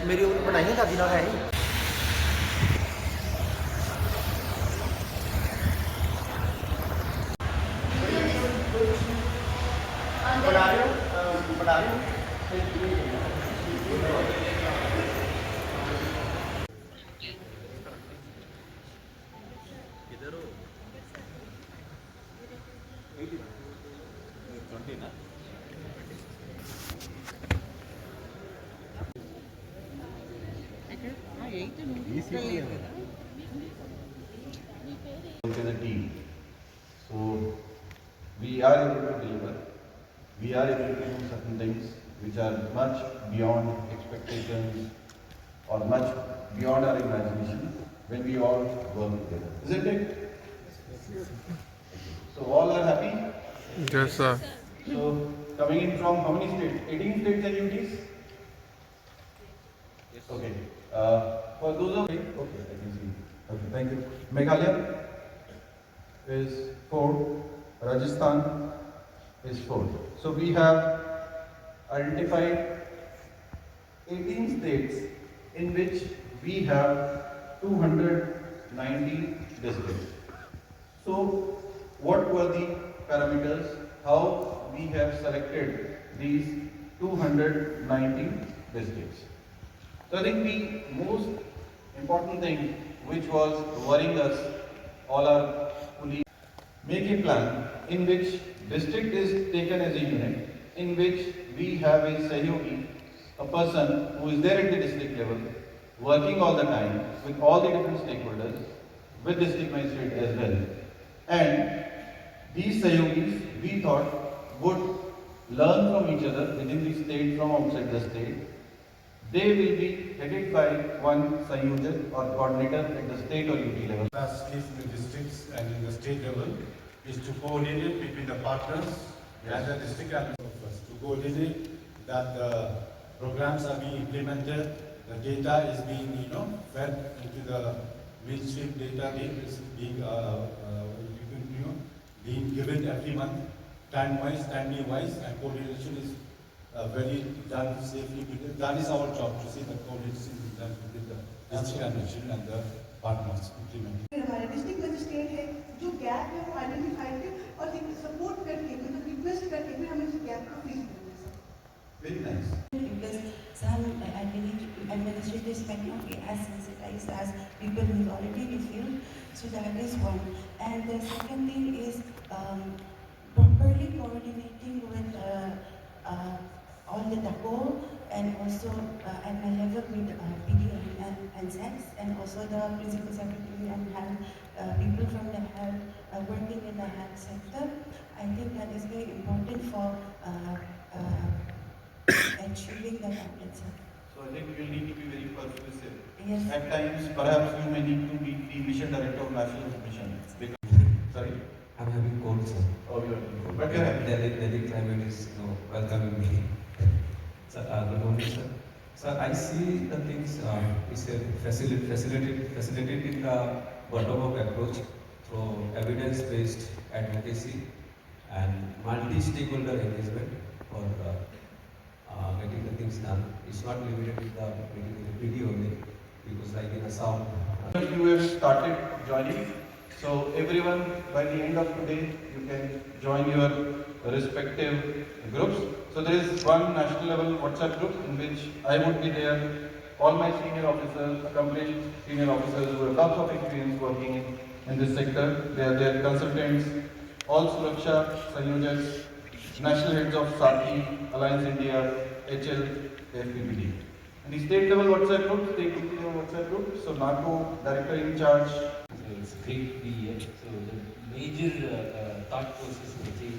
मेरी उम्र बनाई दादी नाल है नहीं। बना रहे हो बना रहे हो as a team. So we are able to deliver. We are able to do certain things which are much beyond expectations or much beyond our imagination when we all work together. Isn't it? So all are happy? Yes, sir. So coming in from how many states? 18 states and UTs? Okay. For those of okay, I can see. Okay, thank you. Meghalaya is 4. Rajasthan is 4. So we have identified 18 states in which we have 290 districts. So what were the parameters? How we have selected these 290 districts? So I think the most important thing which was worrying us, all our colleagues, make a plan in which district is taken as a unit, in which we have a Sahyogi, a person who is there at the district level, working all the time with all the different stakeholders, with district magistrate as well. And these Sahyogis, we thought, would learn from each other within the state, from outside the state. They will be headed by one Sayojak or coordinator at the state or UT level. Capacities in the districts and in the state level is to coordinate between the partners and the district administrators, to coordinate that the programs are being implemented, the data is being fed into the mainstream data is being being given every month, time-wise, timely-wise, and coordination is very done safely. That is our job, to see that coordination is done with the district administration and the partners implementing. हमारे district magistrate है जो gap है वो identify करके और support करके मतलब request करके फिर हमें इस गैप को फिल करना है. Very nice. Because some administrators might not be as sensitized as people who already reviewed, so that is one. And the second thing is properly coordinating with all the DACO and also at my level with PD and SEX and also the principal secretary and health people from the health working in the health sector. I think that is very important for achieving the targets. So I think you need to be very persuasive. Yes. At times, perhaps you may need to meet the mission director of national mission. Because, sorry? I'm having cold, sir. Oh, you are having cold. But you are having Delhi climate is welcoming me. Sir, good morning, sir. Sir, I see the things is facilitating the bottom-up approach through evidence-based advocacy and multi-stakeholder engagement for getting the things done. It's not limited with the PD only, because like in Assam. You have started joining. So everyone, by the end of today, you can join your respective groups. So there is one national level WhatsApp group in which I would be there. All my senior officers, accomplished senior officers who have lots of experience working in this sector. They are their consultants, all Suraksha, Sayojaks, national heads of SATI, Alliance India, HL, FPPD. And the state level WhatsApp group, state level WhatsApp group. So NACO, director in charge. So it's great to be here. So the major thought process is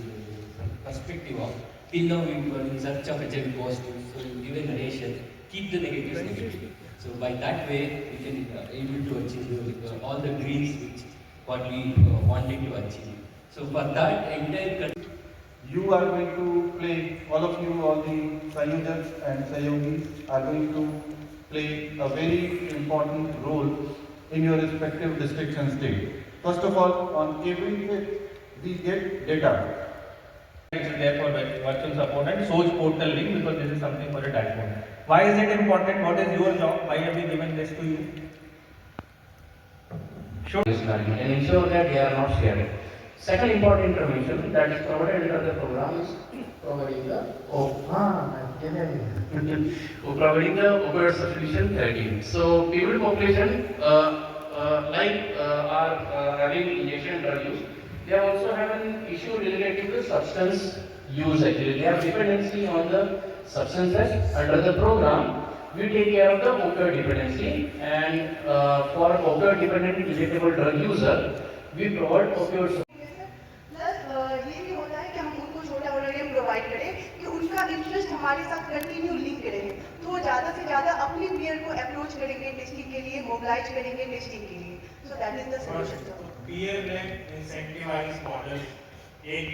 from perspective of till now we were in search of a gen positive. So give a narration, keep the negatives negative. So by that way we can able to achieve all the dreams which what we wanted to achieve. So for that entire You are going to play, all of you, all the Sayojaks and Sayogis are going to play a very important role in your respective districts and state. First of all, on every fifth, we get data. It's there for virtual support and SOJ portal link because this is something for a dashboard. Why is it important? What is your job? Why have we given this to you? This learning and ensure that they are not shared. Second important information that is provided under the program is providing the providing the opioid substitution therapy. So people population are having injection drug use. They also have an issue related to the substance use. Actually, they have dependency on the substances. Under the program, we take care of the opioid dependency, and for opioid dependent injectable drug user, we provide opioid. Plus ये भी होता है कि हम उनको छोटा वोलेरियम provide करें कि उनका इंटरेस्ट हमारे साथ कंटिन्यू लिंक रहे, तो वो ज़्यादा से ज़्यादा अपनी पीयर को अप्रोच करेंगे टेस्टिंग के लिए, मोबिलाइज करेंगे टेस्टिंग के लिए. So that is the solution. Peer-led incentivized model. एक